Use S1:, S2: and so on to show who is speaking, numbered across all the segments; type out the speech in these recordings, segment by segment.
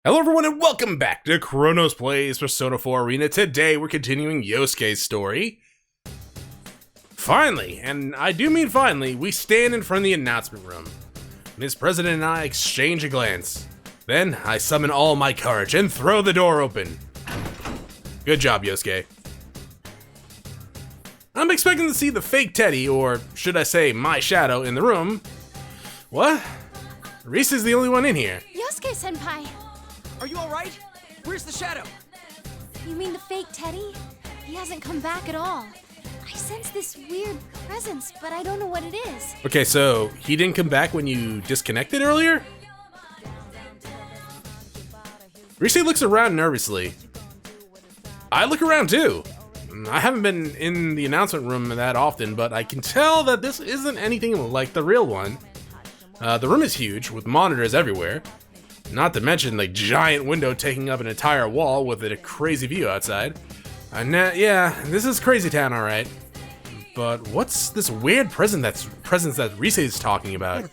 S1: Hello everyone and welcome back to Chronos Plays Persona 4 Arena. Today we're continuing Yosuke's story. Finally, and I do mean finally, we stand in front of the announcement room. Ms. President and I exchange a glance. Then I summon all my courage and throw the door open. Good job, Yosuke. I'm expecting to see the fake Teddy, or should I say my shadow, in the room. What? Risa's the only one in here.
S2: Yosuke-senpai!
S3: Are you alright? Where's the shadow?
S2: You mean the fake Teddy? He hasn't come back at all. I sense this weird presence, but I don't know what it is.
S1: Okay, so he didn't come back when you disconnected earlier? Risa looks around nervously. I look around too. I haven't been in the announcement room that often, but I can tell that this isn't anything like the real one. The room is huge, with monitors everywhere. Not to mention the giant window taking up an entire wall with a crazy view outside. Yeah, this is crazy town, alright. But what's this weird presence that Risa is talking about?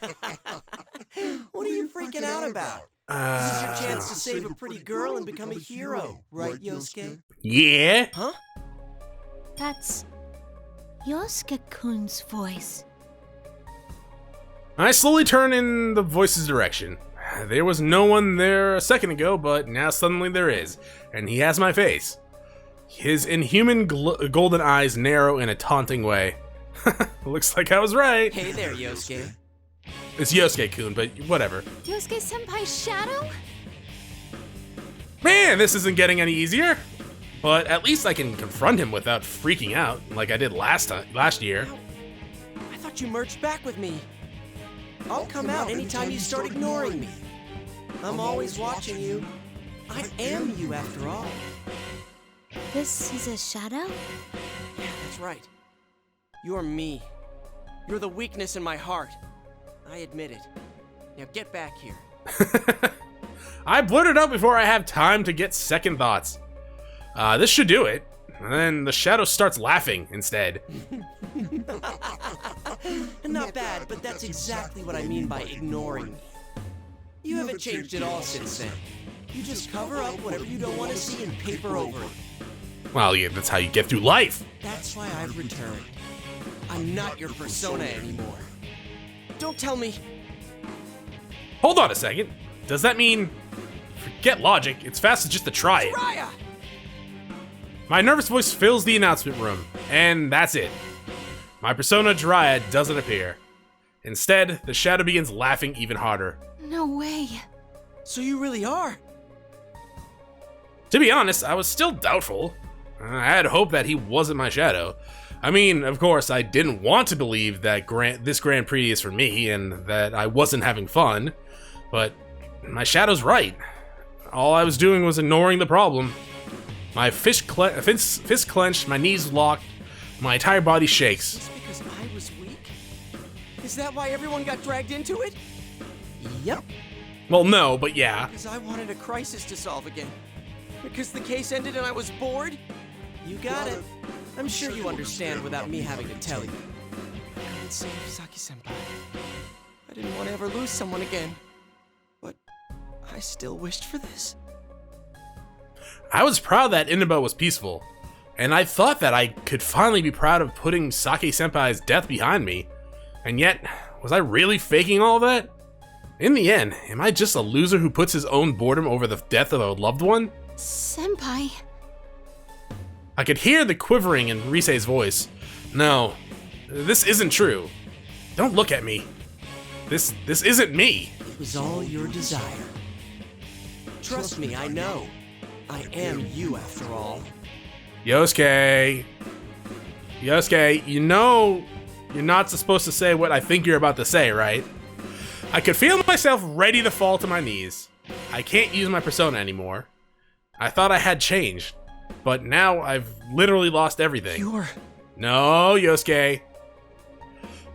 S3: What are you freaking out about? This is your chance to save a pretty girl and become a hero, right, Yosuke?
S1: Yeah?
S3: Huh?
S2: That's Yosuke-kun's voice.
S1: I slowly turn in the voice's direction. There was no one there a second ago, but now suddenly there is, and he has my face. His inhuman golden eyes narrow in a taunting way. Looks like I was right.
S3: Hey there, Yosuke.
S1: It's Yosuke-kun, but whatever.
S2: Yosuke-senpai's shadow?
S1: Man, this isn't getting any easier. But at least I can confront him without freaking out, like I did last year.
S3: I thought you merged back with me. I'll come out anytime you start ignoring me. I'm always watching you. I am you after all.
S2: This is a shadow?
S3: Yeah, that's right. You're me. You're the weakness in my heart. I admit it. Now get back here.
S1: I blurted out before I have time to get second thoughts. This should do it. And then the shadow starts laughing instead.
S3: Not bad, but that's exactly what I mean by ignoring me. You haven't changed at all since then. You just cover up whatever you don't want to see and paper over it.
S1: Well, yeah, that's how you get through life.
S3: That's why I've returned. I'm not your persona anymore. Don't tell me.
S1: Hold on a second. Does that mean... Forget logic, it's faster just to try it.
S3: Raya!
S1: My nervous voice fills the announcement room, and that's it. My persona Jiraiya doesn't appear. Instead, the shadow begins laughing even harder.
S2: No way.
S3: So you really are?
S1: To be honest, I was still doubtful. I had hope that he wasn't my shadow. I mean, of course, I didn't want to believe that this Grand Prix is for me and that I wasn't having fun, but my shadow's right. All I was doing was ignoring the problem. My fist clenched, my knees locked, my entire body shakes.
S3: Just because I was weak? Is that why everyone got dragged into it? Yep.
S1: Well, no, but yeah.
S3: Because I wanted a crisis to solve again. Because the case ended and I was bored? You got it. I'm sure you understand without me having to tell you. I couldn't save Saki-senpai. I didn't want to ever lose someone again. But I still wished for this.
S1: I was proud that Inaba was peaceful, and I thought that I could finally be proud of putting Saki-senpai's death behind me. And yet, was I really faking all that? In the end, am I just a loser who puts his own boredom over the death of a loved one?
S2: Senpai.
S1: I could hear the quivering in Risei's voice. No, this isn't true. Don't look at me. This isn't me.
S3: It was all your desire. Trust me, I know. I am you after all.
S1: Yosuke, you know you're not supposed to say what I think you're about to say, right? I could feel myself ready to fall to my knees. I can't use my persona anymore. I thought I had changed, but now I've literally lost everything. No, Yosuke.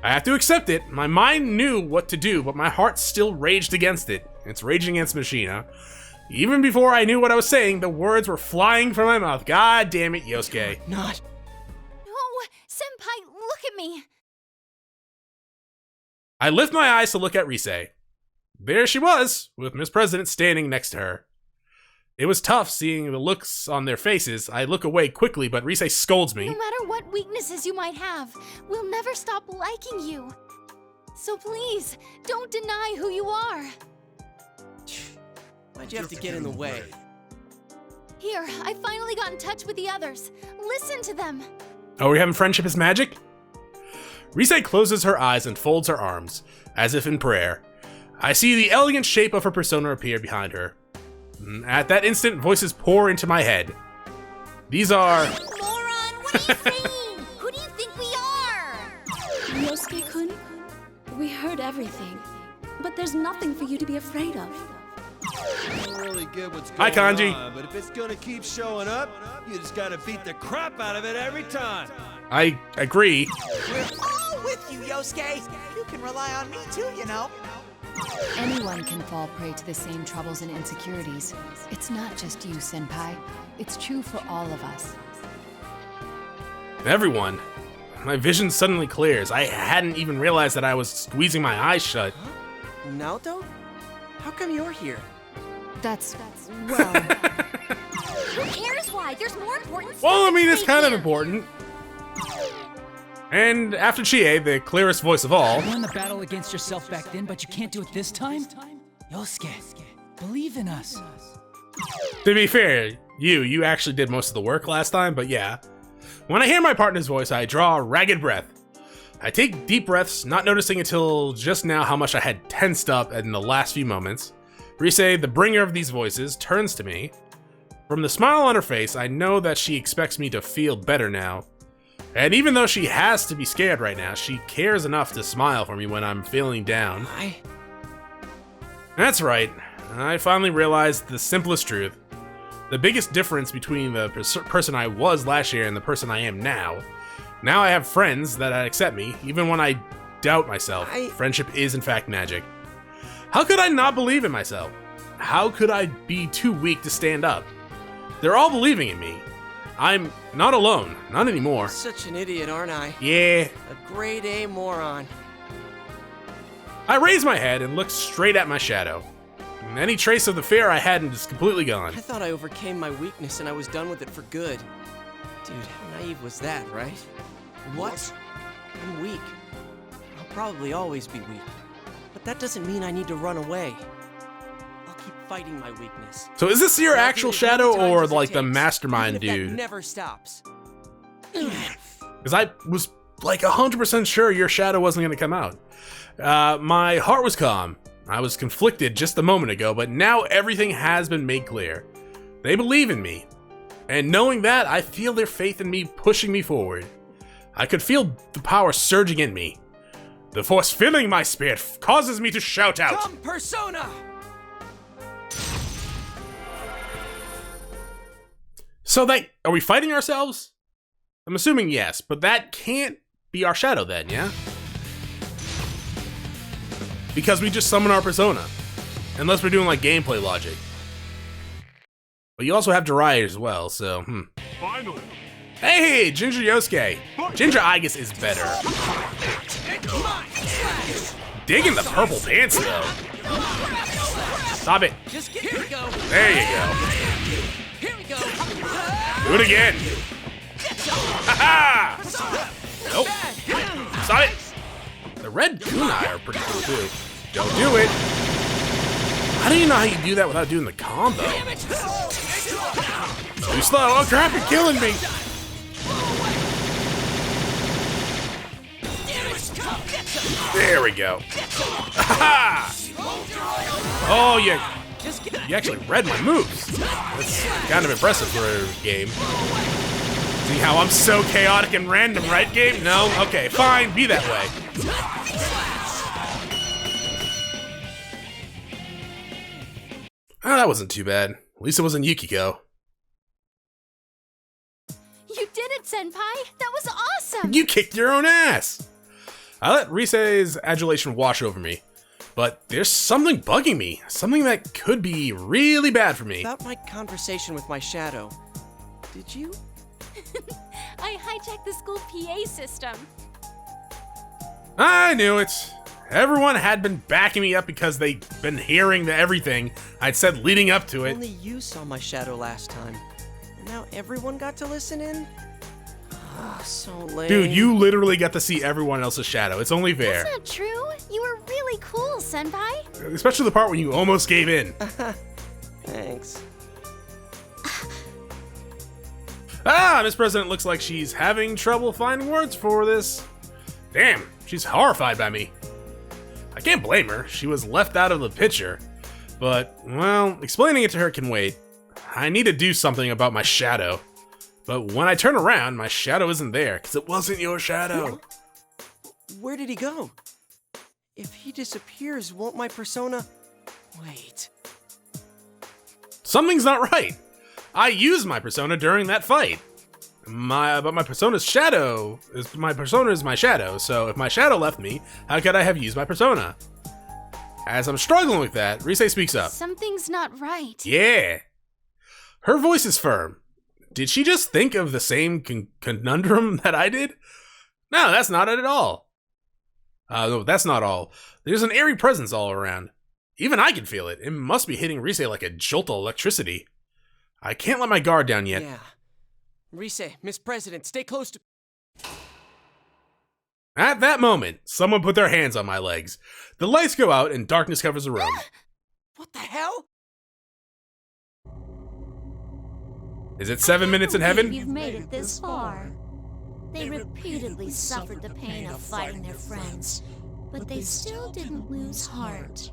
S1: I have to accept it. My mind knew what to do, but my heart still raged against it. It's raging against Machina. Even before I knew what I was saying, the words were flying from my mouth. God damn it, Yosuke.
S3: Not.
S2: No, Senpai, look at me.
S1: I lift my eyes to look at Risei. There she was, with Miss President standing next to her. It was tough seeing the looks on their faces. I look away quickly, but Rise scolds me.
S2: No matter what weaknesses you might have, we'll never stop liking you. So please, don't deny who you are.
S3: Why'd you have to get in the way?
S2: Here, I finally got in touch with the others. Listen to them.
S1: Oh, we're having friendship is magic? Rise closes her eyes and folds her arms, as if in prayer. I see the elegant shape of her persona appear behind her. At that instant, voices pour into my head. These are...
S2: Moron, what are you saying? Who do you think we are?
S4: Yosuke-kun, we heard everything, but there's nothing for you to be afraid of.
S5: I don't really get what's
S1: Hi,
S5: going
S1: Kanji.
S5: on, but if it's gonna keep showing up, you just gotta beat the crap out of it every time.
S1: I agree.
S6: We're all with you, Yosuke. You can rely on me too, you know.
S7: Anyone can fall prey to the same troubles and insecurities. It's not just you, Senpai. It's true for all of us.
S1: Everyone. My vision suddenly clears. I hadn't even realized that I was squeezing my eyes shut.
S3: Naoto? How come you're here?
S7: That's well...
S2: Who cares why? There's more important stuff.
S1: Well, I mean, it's
S2: at
S1: kind of
S2: stake
S1: important. And after Chie, the clearest voice of all,
S8: You won the battle against yourself back then, but you can't do it this time? Yosuke, believe in us.
S1: to be fair, you actually did most of the work last time, but yeah. When I hear my partner's voice, I draw a ragged breath. I take deep breaths, not noticing until just now how much I had tensed up in the last few moments. Rise, the bringer of these voices, turns to me. From the smile on her face, I know that she expects me to feel better now. And even though she has to be scared right now, she cares enough to smile for me when I'm feeling down. That's right. I finally realized the simplest truth. The biggest difference between the person I was last year and the person I am now. Now I have friends that accept me, even when I doubt myself. Friendship is in fact magic. How could I not believe in myself? How could I be too weak to stand up? They're all believing in me. I'm not alone, not anymore.
S3: Such an idiot, aren't I?
S1: Yeah.
S3: A grade A moron.
S1: I raise my head and look straight at my shadow. Any trace of the fear I had is completely gone.
S3: I thought I overcame my weakness and I was done with it for good. Dude, how naive was that, right? What? I'm weak. I'll probably always be weak. But that doesn't mean I need to run away. I'll keep fighting my weakness.
S1: So is this your actual shadow or like the mastermind
S3: Even if
S1: dude?
S3: that never stops.
S1: Because I was like 100% sure your shadow wasn't going to come out. My heart was calm. I was conflicted just a moment ago, but now everything has been made clear. They believe in me. And knowing that, I feel their faith in me pushing me forward. I could feel the power surging in me. The force filling my spirit causes me to shout out.
S3: Come, Persona!
S1: So are we fighting ourselves? I'm assuming yes, but that can't be our shadow then, yeah? Because we just summon our persona. Unless we're doing like gameplay logic. But you also have Jiraiya as well, so
S9: Finally.
S1: Hey, Ginger Yosuke. Ginger Igus is better. Digging the purple pants though. Stop it.
S3: Just here we go.
S1: There you go.
S3: Here we go.
S1: Do it again. Haha! Nope. Stop it. The red kunai are pretty cool too. Don't do it. How do you know how you do that without doing the combo? Too slow. Oh crap, you're killing me. There we go. Oh, you actually read my moves. That's kind of impressive for a game. See how I'm so chaotic and random, right, game? No? Okay, fine. Be that way. Oh, that wasn't too bad. At least it wasn't Yukiko.
S2: You did it, Senpai! That was awesome!
S1: You kicked your own ass! I let Rise's adulation wash over me, but there's something bugging me. Something that could be really bad for me.
S3: About my conversation with my shadow. Did you?
S2: I hijacked the school PA system.
S1: I knew it. Everyone had been backing me up because they'd been hearing everything I'd said leading up to it.
S3: Only you saw my shadow last time. And now everyone got to listen in? Ah, so lame.
S1: Dude, you literally got to see everyone else's shadow. It's only fair.
S2: That's not true. You were really cool, Senpai.
S1: Especially the part when you almost gave in.
S3: Thanks.
S1: Miss President looks like she's having trouble finding words for this. Damn, she's horrified by me. I can't blame her. She was left out of the picture. But, well, explaining it to her can wait. I need to do something about my shadow. But when I turn around, my shadow isn't there, because it wasn't your shadow.
S3: Where did he go? If he disappears, won't my persona... Wait.
S1: Something's not right. I used my persona during that fight. But my persona's shadow is my shadow, so if my shadow left me, how could I have used my persona? As I'm struggling with that, Rise speaks up.
S2: Something's not right.
S1: Yeah. Her voice is firm. Did she just think of the same conundrum that I did? No, that's not it at all. No, that's not all. There's an airy presence all around. Even I can feel it. It must be hitting Rise like a jolt of electricity. I can't let my guard down yet.
S3: Yeah. Rise, Miss President, stay close to...
S1: At that moment, someone put their hands on my legs. The lights go out and darkness covers the room.
S3: What the hell?
S1: Is it 7 minutes in heaven?
S9: You've made it this far. They repeatedly suffered the pain of fighting their friends, but they still didn't lose heart.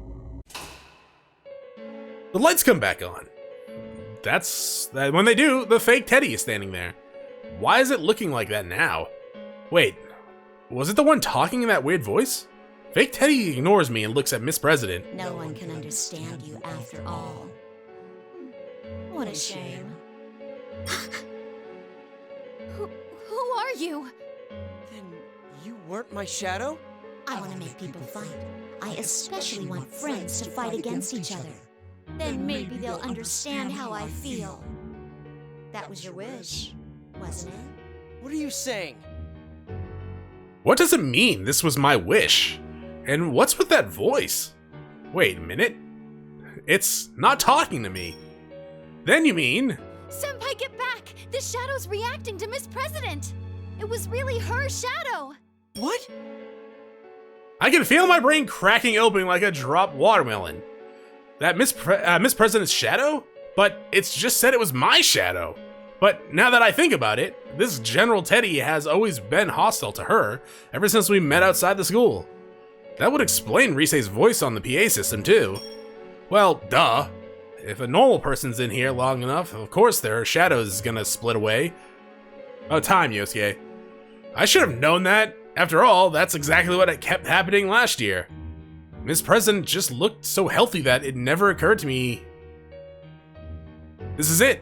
S1: The lights come back on. When they do, the fake Teddy is standing there. Why is it looking like that now? Wait, was it the one talking in that weird voice? Fake Teddy ignores me and looks at Miss President.
S9: No one can understand you after all. What a shame.
S2: Who are you?
S3: Then you weren't my shadow?
S9: I want to make people fight. I especially want friends to fight against each other. Then maybe they'll understand how I feel. That was your wish, wasn't it?
S3: What are you saying?
S1: What does it mean this was my wish? And what's with that voice? Wait a minute. It's not talking to me. Then you mean...
S2: Senpai, get back! The shadow's reacting to Miss President! It was really her shadow!
S3: What?
S1: I can feel my brain cracking open like a dropped watermelon. That Miss President's shadow? But it's just said it was my shadow. But now that I think about it, this General Teddy has always been hostile to her ever since we met outside the school. That would explain Rise's voice on the PA system too. Well, duh. If a normal person's in here long enough, of course their shadow is gonna split away. About time, Yosuke. I should have known that. After all, that's exactly what kept happening last year. Miss President just looked so healthy that it never occurred to me. This is it.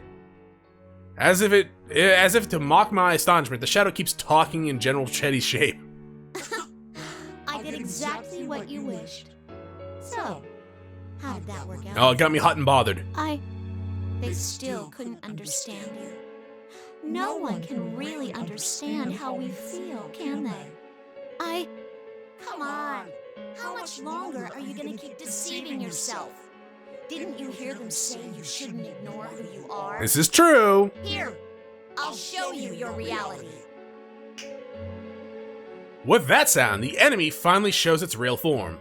S1: As if to mock my astonishment, the shadow keeps talking in General Teddy's shape.
S9: I did exactly what you wished. So, how did that work out?
S1: Oh, it got me hot and bothered.
S9: They still couldn't understand you. No one can really understand how we feel, can they? Come on. How much longer are you gonna keep deceiving yourself? Didn't you hear them say you shouldn't ignore who you are?
S1: This is true.
S9: Here, I'll show you your reality.
S1: With that sound, the enemy finally shows its real form.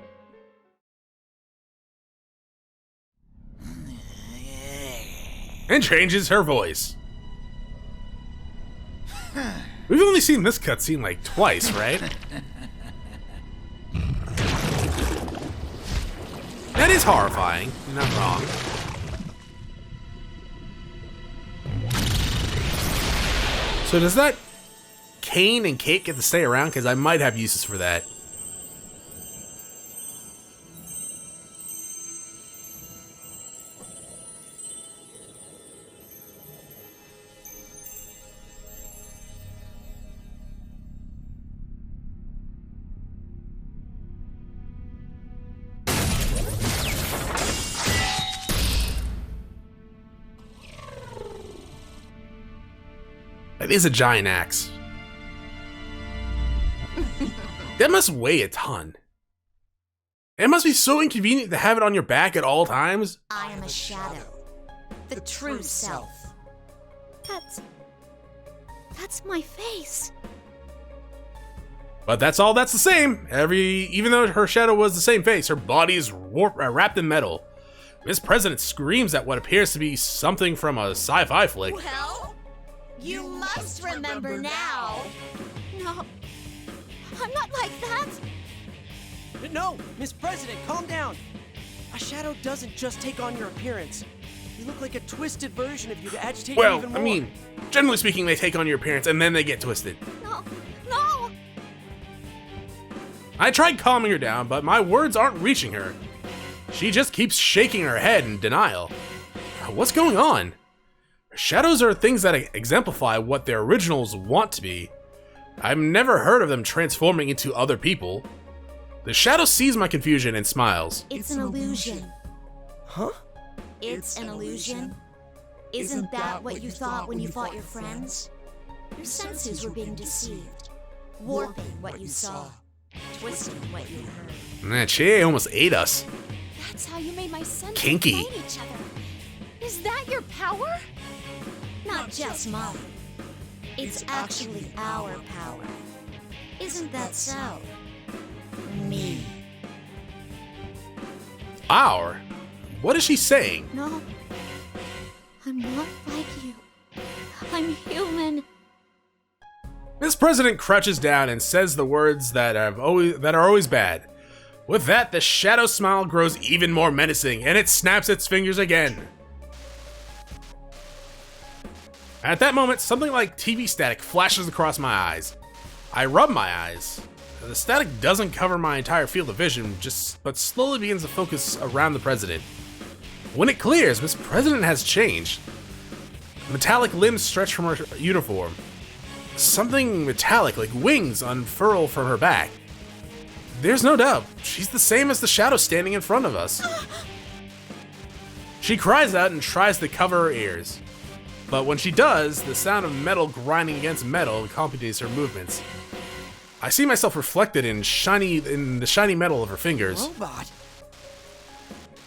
S1: And changes her voice. We've only seen this cutscene like twice, right? That is horrifying, you're not wrong. So does that Kane and Kate get to stay around? Because I might have uses for that. It is a giant axe. That must weigh a ton. It must be so inconvenient to have it on your back at all times.
S9: I am a shadow. The true self.
S4: That's my face.
S1: But that's the same. Even though her shadow was the same face, her body is wrapped in metal. Miss President screams at what appears to be something from a sci-fi flick.
S9: Well, you must remember now.
S4: No, I'm not like that.
S3: No, Miss President, calm down. A shadow doesn't just take on your appearance. You look like a twisted version of you to agitate you even more.
S1: I mean, generally speaking, they take on your appearance and then they get twisted.
S4: No.
S1: I tried calming her down, but my words aren't reaching her. She just keeps shaking her head in denial. What's going on? Shadows are things that exemplify what their originals want to be. I've never heard of them transforming into other people. The shadow sees my confusion and smiles.
S9: It's an illusion.
S3: Huh?
S9: It's an illusion. Isn't that what you thought when you fought your friends? Your senses were being deceived, warping what you saw, twisting what you heard.
S1: Man, she almost ate us.
S2: That's how you made my senses
S1: Kinky.
S2: fight each other. Is that your power?
S9: Not just mine. It's actually our power. Isn't that so? Me.
S1: Our? What is she saying?
S4: No. I'm not like you. I'm human.
S1: Miss President crouches down and says the words that are always bad. With that, the shadow smile grows even more menacing, and it snaps its fingers again. At that moment, something like TV static flashes across my eyes. I rub my eyes. The static doesn't cover my entire field of vision, but slowly begins to focus around the president. When it clears, Miss President has changed. Metallic limbs stretch from her uniform. Something metallic, like wings, unfurl from her back. There's no doubt, she's the same as the shadow standing in front of us. She cries out and tries to cover her ears. But when she does, the sound of metal grinding against metal accompanies her movements. I see myself reflected in the shiny metal of her fingers.
S3: Robot?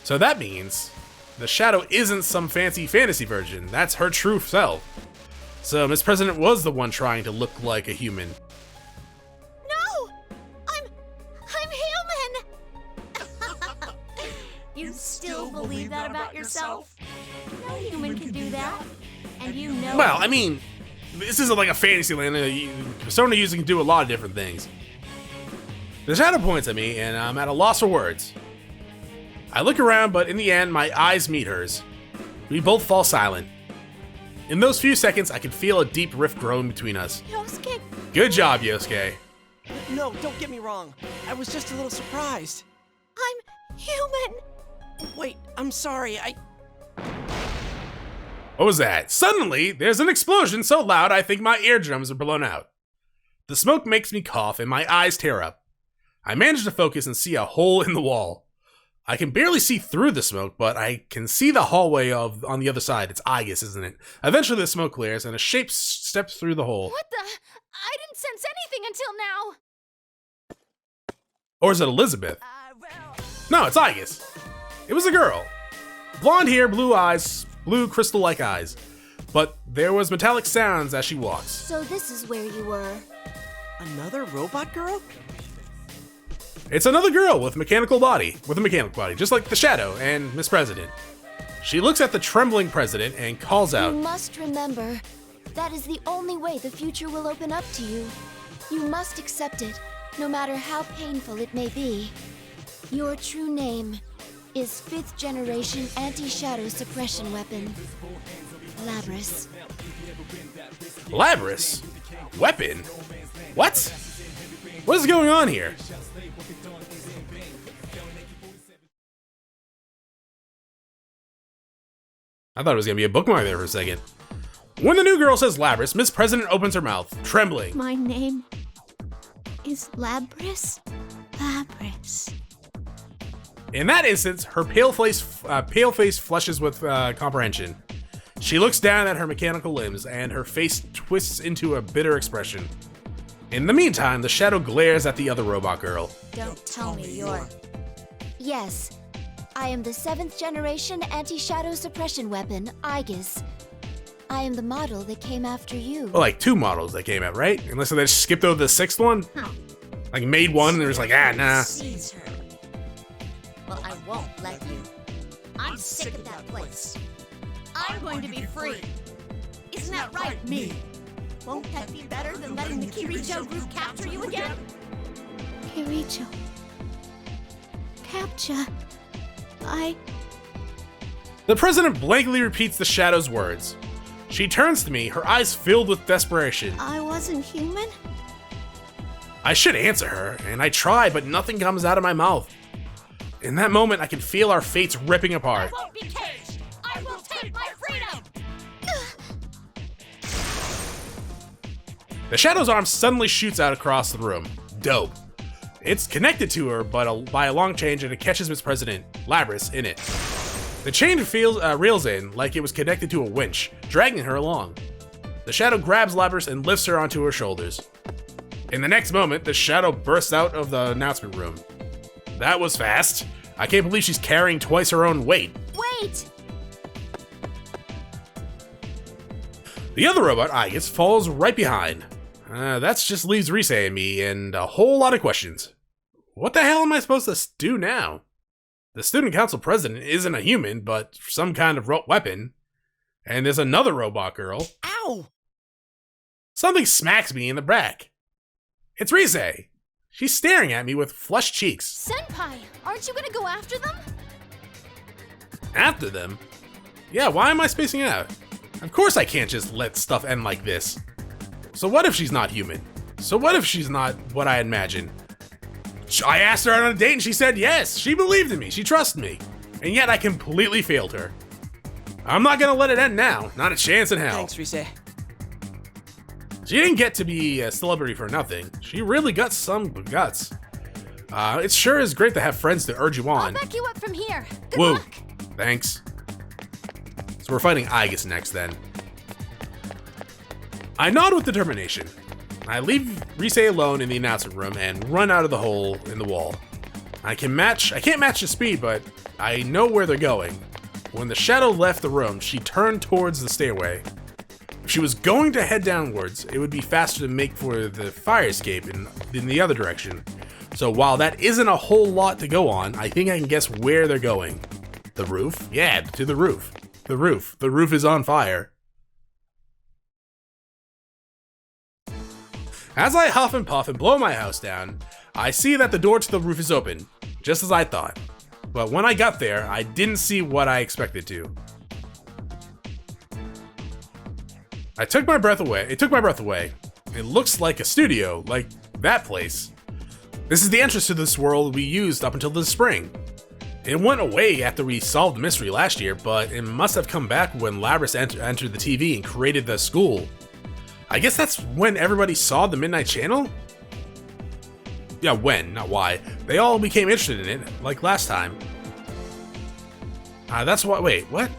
S1: So that means the shadow isn't some fancy fantasy version. That's her true self. So Miss President was the one trying to look like a human.
S9: No! I'm human! You still believe that about yourself? No human can do that. And you know.
S1: Well, I mean, this isn't like a fantasy land. Persona user can do a lot of different things. The shadow points at me, and I'm at a loss for words. I look around, but in the end, my eyes meet hers. We both fall silent. In those few seconds, I can feel a deep rift growing between us.
S4: Yosuke.
S1: Good job, Yosuke.
S3: No, don't get me wrong. I was just a little surprised.
S4: I'm human.
S3: Wait, I'm sorry.
S1: What was that? Suddenly, there's an explosion so loud I think my eardrums are blown out. The smoke makes me cough and my eyes tear up. I manage to focus and see a hole in the wall. I can barely see through the smoke, but I can see the hallway on the other side. It's obvious, isn't it? Eventually the smoke clears and a shape steps through the hole.
S2: What the? I didn't sense anything until now.
S1: Or is it Elizabeth? No, it's Aigis. It was a girl. Blonde hair, blue eyes, blue crystal-like eyes. But there was metallic sounds as she walks.
S9: So this is where you were.
S3: Another robot girl?
S1: It's another girl with a mechanical body, just like the Shadow and Miss President. She looks at the trembling president and calls out,
S2: You must remember, that is the only way the future will open up to you. You must accept it, no matter how painful it may be. Your true name is 5th generation anti-shadow suppression weapon, Lapris.
S1: Lapris? Weapon? What? What is going on here? I thought it was going to be a bookmark there for a second. When the new girl says Lapris, Miss President opens her mouth, trembling.
S4: My name is Lapris.
S9: Lapris.
S1: In that instance, her pale face flushes with comprehension. She looks down at her mechanical limbs, and her face twists into a bitter expression. In the meantime, the Shadow glares at the other robot girl.
S9: Don't tell me you're
S2: Yes. I am the 7th generation anti-shadow suppression weapon, Aegis. I am the model that came after you.
S1: Well, like 2 models that came out, right? Unless they just skipped over the 6th one? Like made one and they was like, nah.
S9: Sees her. Well, I won't let you. I'm sick of that place. I'm going to be free. Isn't that right, me? Won't that be better than letting the Kirijo group capture you again?
S4: Kirijo. Capture.
S1: The president blankly repeats the Shadow's words. She turns to me, her eyes filled with desperation.
S4: I wasn't human?
S1: I should answer her, and I try, but nothing comes out of my mouth. In that moment, I can feel our fates ripping apart.
S9: I won't be caged! I will take my freedom!
S1: The Shadow's arm suddenly shoots out across the room. Dope. It's connected to her, but by a long chain, and it catches Miss President, Lapris, in it. The chain reels in like it was connected to a winch, dragging her along. The Shadow grabs Lapris and lifts her onto her shoulders. In the next moment, the Shadow bursts out of the announcement room. That was fast. I can't believe she's carrying twice her own weight.
S2: Wait!
S1: The other robot, Aegis, falls right behind. That just leaves Rise and me and a whole lot of questions. What the hell am I supposed to do now? The student council president isn't a human, but some kind of weapon. And there's another robot girl.
S3: Ow!
S1: Something smacks me in the back. It's Rise. She's staring at me with flushed cheeks.
S2: Senpai, aren't you gonna go after them?
S1: After them? Yeah, why am I spacing out? Of course I can't just let stuff end like this. So what if she's not human? So what if she's not what I imagined? I asked her out on a date and she said yes. She believed in me. She trusted me. And yet I completely failed her. I'm not gonna let it end now. Not a chance in hell.
S3: Thanks, Rise.
S1: She didn't get to be a celebrity for nothing. She really got some guts. It sure is great to have friends to urge you on.
S2: I'll back you up from here. Good
S1: Whoa.
S2: luck.
S1: Thanks. So we're fighting Aegis next then. I nod with determination. I leave Rise alone in the announcement room and run out of the hole in the wall. I can't match the speed, but I know where they're going. When the Shadow left the room, she turned towards the stairway. If she was going to head downwards, it would be faster to make for the fire escape in the other direction. So while that isn't a whole lot to go on, I think I can guess where they're going. The roof? Yeah, to the roof. The roof. The roof is on fire. As I huff and puff and blow my house down, I see that the door to the roof is open, just as I thought. But when I got there, I didn't see what I expected to. It took my breath away. It looks like a studio, like that place. This is the entrance to this world we used up until this spring. It went away after we solved the mystery last year, but it must have come back when Lapris entered the TV and created the school. I guess that's when everybody saw the Midnight Channel? Yeah, when, not why. They all became interested in it, like last time. That's what, wait, what?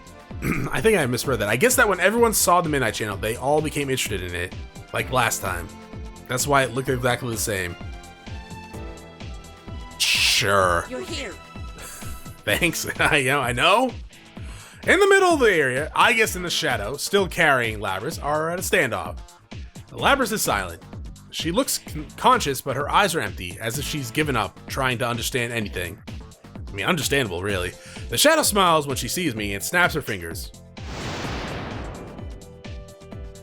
S1: I think I misread that. I guess that when everyone saw the Midnight Channel, they all became interested in it, like last time. That's why it looked exactly the same. Sure.
S9: You're here.
S1: Thanks, I know. In the middle of the area, Aegis and the Shadow, still carrying Lapris, are at a standoff. Lapris is silent. She looks conscious, but her eyes are empty, as if she's given up trying to understand anything. I mean, understandable, really. The Shadow smiles when she sees me and snaps her fingers.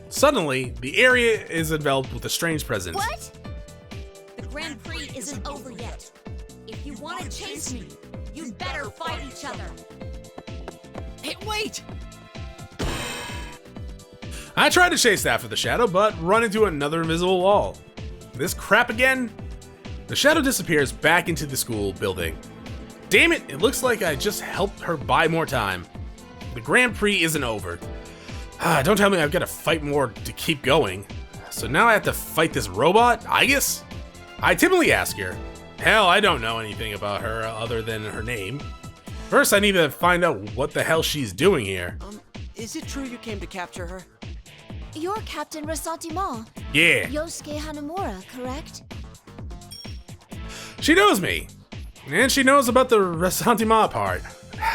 S1: Suddenly, the area is enveloped with a strange presence.
S2: What?
S9: The Grand Prix isn't over yet. If you want to chase me, you'd better fight each other.
S8: Hey, wait!
S1: I try to chase after the Shadow, but run into another invisible wall. This crap again? The Shadow disappears back into the school building. Damn it, it looks like I just helped her buy more time. The Grand Prix isn't over. Don't tell me I've got to fight more to keep going. So now I have to fight this robot, Aegis? I timidly ask her. Hell, I don't know anything about her other than her name. First, I need to find out what the hell she's doing here.
S3: Is it true you came to capture her?
S2: You're Captain Ressentiment.
S1: Yeah.
S2: Yosuke Hanamura, correct?
S1: She knows me. And she knows about the ressentiment part.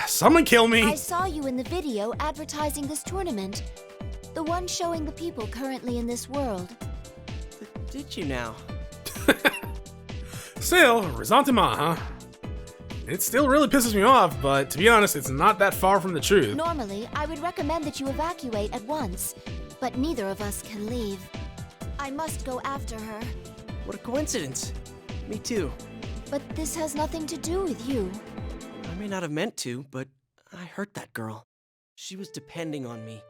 S1: Someone kill me!
S2: I saw you in the video advertising this tournament. The one showing the people currently in this world.
S3: Did you now?
S1: Still, ressentiment, huh? It still really pisses me off, but to be honest, it's not that far from the truth.
S2: Normally, I would recommend that you evacuate at once, but neither of us can leave. I must go after her.
S3: What a coincidence. Me too.
S2: But this has nothing to do with you.
S3: I may not have meant to, but I hurt that girl. She was depending on me,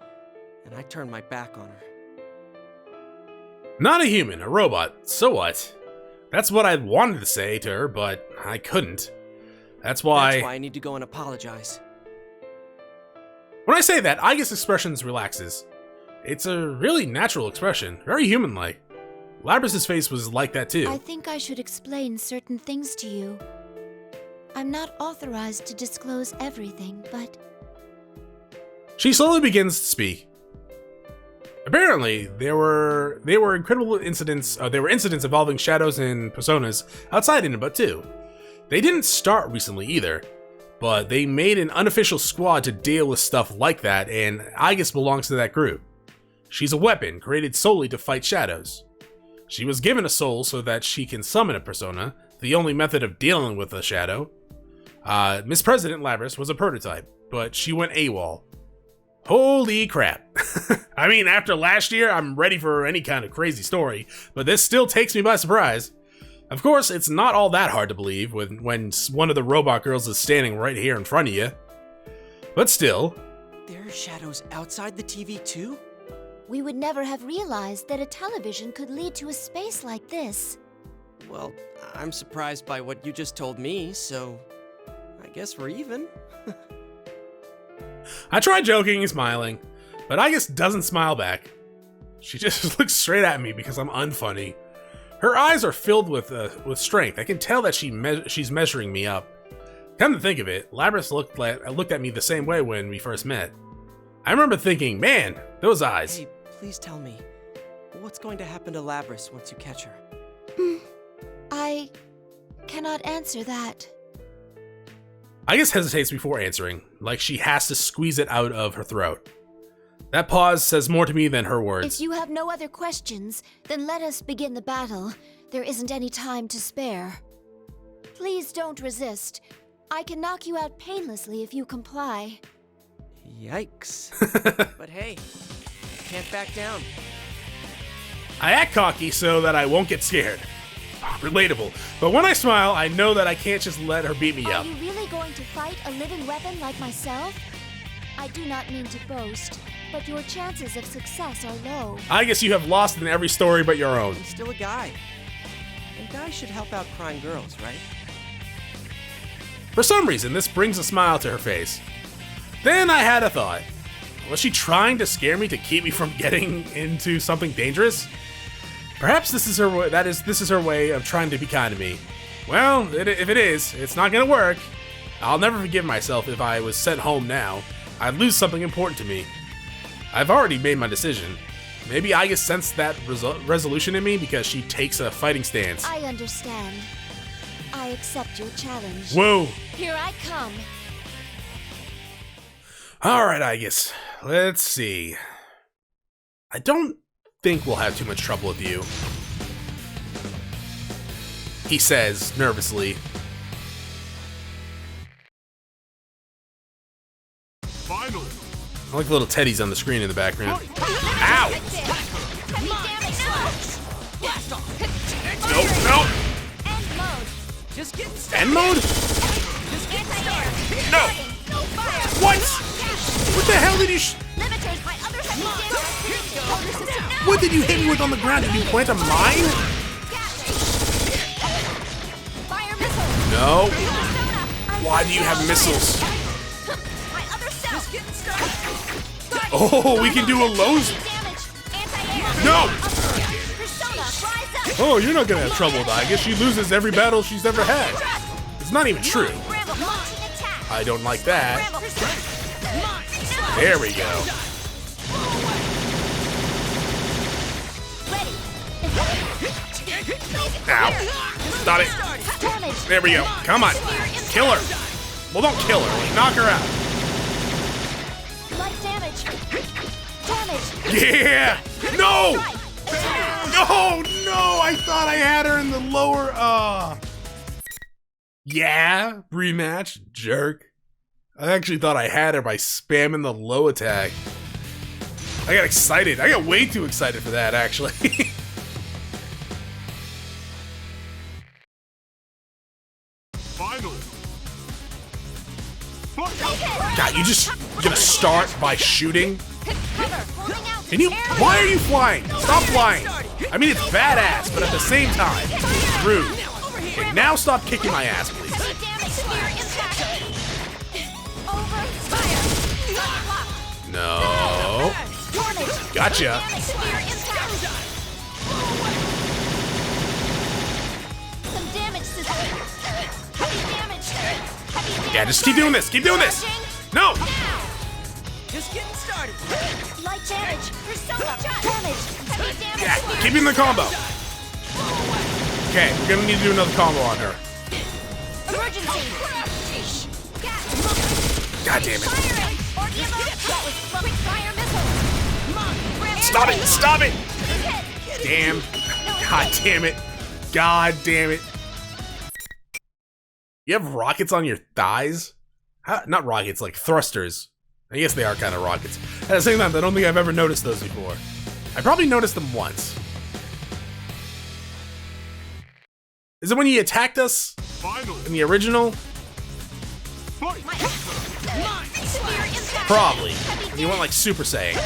S3: and I turned my back on her.
S1: Not a human, a robot. So what? That's what I'd wanted to say to her, but I couldn't. That's why
S3: I need to go and apologize.
S1: When I say that, Aigus' expressions relaxes. It's a really natural expression, very human-like. Lapris' face was like that too.
S2: I think I should explain certain things to you. I'm not authorized to disclose everything, but...
S1: She slowly begins to speak. Apparently, there were incredible incidents. There were incidents involving shadows and personas outside Inaba too. They didn't start recently either, but they made an unofficial squad to deal with stuff like that, and Aigus belongs to that group. She's a weapon created solely to fight shadows. She was given a soul so that she can summon a persona, the only method of dealing with a shadow. Miss President Lapris was a prototype, but she went AWOL. Holy crap. I mean, after last year, I'm ready for any kind of crazy story, but this still takes me by surprise. Of course, it's not all that hard to believe when one of the robot girls is standing right here in front of you. But still.
S3: There are shadows outside the TV too?
S2: We would never have realized that a television could lead to a space like this.
S3: Well, I'm surprised by what you just told me, so I guess we're even.
S1: I try joking and smiling, but Aigus doesn't smile back. She just looks straight at me because I'm unfunny. Her eyes are filled with strength. I can tell that she's measuring me up. Come to think of it, Lapris looked at me the same way when we first met. I remember thinking, man, those eyes.
S3: Hey, please tell me, what's going to happen to Lapris once you catch her?
S2: I cannot answer that.
S1: Aigus hesitates before answering, like she has to squeeze it out of her throat. That pause says more to me than her words.
S2: If you have no other questions, then let us begin the battle. There isn't any time to spare. Please don't resist. I can knock you out painlessly if you comply.
S3: Yikes. But hey, can't back down.
S1: I act cocky so that I won't get scared. Relatable. But when I smile, I know that I can't just let her beat me up.
S2: Are you really going to fight a living weapon like myself? I do not mean to boast, but your chances of success are low.
S1: I guess you have lost in every story but your own.
S3: I'm still a guy. And guys should help out crying girls, right?
S1: For some reason, this brings a smile to her face. Then I had a thought. Was she trying to scare me to keep me from getting into something dangerous? Perhaps this is her way, this is her way of trying to be kind to me. Well, if it is, it's not gonna work. I'll never forgive myself if I was sent home now. I'd lose something important to me. I've already made my decision. Maybe Aigus sensed that resolution in me because she takes a fighting stance.
S2: I understand. I accept your challenge.
S1: Whoa!
S2: Here I come.
S1: Alright, Aigus. Let's see. I don't think we'll have too much trouble with you. He says, nervously.
S5: Finally.
S1: I like the little teddies on the screen in the background. Ow! No!
S9: End mode. Just getting started.
S1: End mode?
S9: Just getting started.
S1: No! What? What the hell did you
S9: Limiters, my other
S1: What did you hit me with on the ground? Did you plant a mine?
S9: Fire missile.
S1: No. Why do you have missiles?
S9: My other self. Just getting started.
S1: Oh, we can do a Lowe's. No! Oh, you're not gonna have trouble with Aigus. She loses every battle she's ever had. It's not even true. I don't like that. There we go. Ow. Stop it. There we go. Come on. Kill her. Well, don't kill her. Like, knock her out.
S2: Light damage. Damage.
S1: Yeah. No. No, no. I thought I had her in the lower. Yeah. Rematch. Jerk. I actually thought I had her by spamming the low attack. I got excited. I got way too excited for that, actually. God, you're gonna start by shooting? Can you? Why are you flying? Stop flying. I mean, it's badass, but at the same time, it's rude. Okay, now stop kicking my ass, please. No. Gotcha. Yeah, just keep doing this. Keep doing this. No.
S3: Just getting started.
S2: Light damage. There's so much damage.
S1: Yeah, keep in the combo. Okay, we're gonna need to do another combo on her.
S2: Emergency.
S1: God damn it. Stop it! Stop it! Damn. God damn it. God damn it. You have rockets on your thighs? How, not rockets, like thrusters. I guess they are kind of rockets. At the same time, I don't think I've ever noticed those before. I probably noticed them once. Is it when he attacked us? In the original? Probably. And he went like Super Saiyan.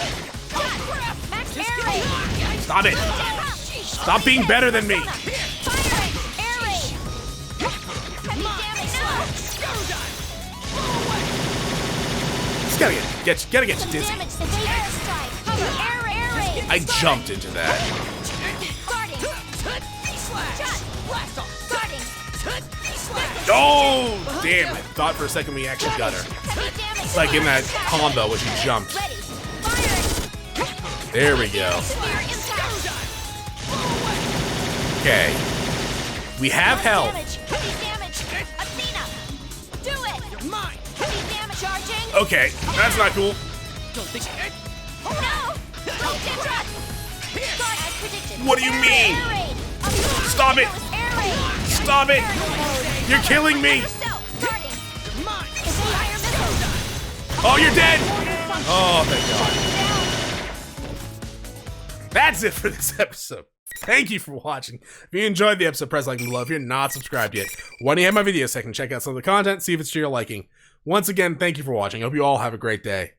S1: Stop it! Stop being better than me! Just gotta get you dizzy. I jumped into that. Oh, damn it. Thought for a second we actually got her. It's like in that combo where she jumped. There we go. Okay. We have health. Okay, that's not cool. What do you mean? Stop it! Stop it! You're killing me! Oh, you're dead! Oh, thank God. That's it for this episode. Thank you for watching. If you enjoyed the episode, press like below. If you're not subscribed yet, why don't you have my video section, check out some of the content, see if it's to your liking. Once again, thank you for watching. I hope you all have a great day.